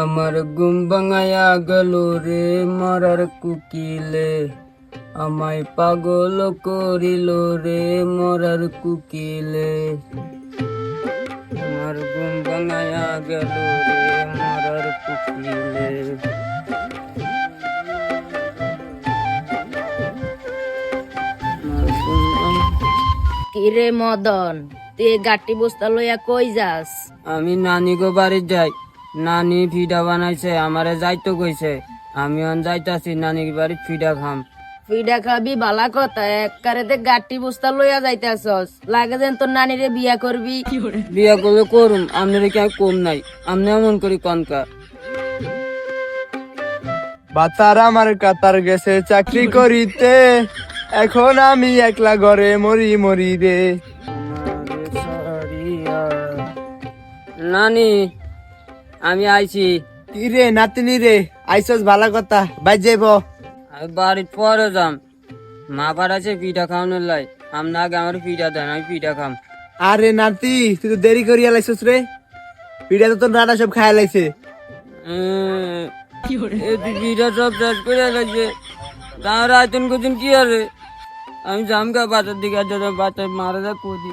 আমার ঘুম ভাঙায়া গেল রে মরার কুকিলে, আমায় পাগল করিল রে মরার কুকিলে। আমার ঘুম ভাঙায়া গেল রে মরার কুকিলে। আমার ঘুম কিরে মদন, তুই এই গাটি বস্তা লইয়া কই যাস? আমি নানি গো বাড়ি যাই, নানি ফিডা বানাইছে, আমারে যাইতো কইছে, আমি অন যাইতাছি নানির বাড়ি ফিডা খাম। ফিডা খাবি বালা কথা, এককারেতে গাটি বস্তা লইয়া যাইতাছস, লাগে যেন তোর নানিরে বিয়া করবি। বিয়া করলে করুম, আপনার কি আর কম নাই, আপনি এমন করি কনকা। বাতার আমার কাতার গেছে চাকরি করিতে, এখন আমি একলা ঘরে মরি মরি রে। নানি আমি আইছি। কি রে নাতিনি রে, আইসস ভালো কথা, বাই যাইব। আমি বাড়ির পরে যাম, মা পাঠাচ্ছে পিঠা খাওয়ানোর লাই, আপনি আগে আমার পিঠা দেন, আমি পিঠা খাম। আরে নাতি, তুই তো দেরি করিয়া লাইছস রে, পিঠা তো তোর নানা সব খাইয়া লাইছে। পিঠা সব শেষ করে লাগছে, তার আয়তন করছেন কি আরে, আমি জামগা বাচ্চার দিকে বাচ্চা মারা যা কদি।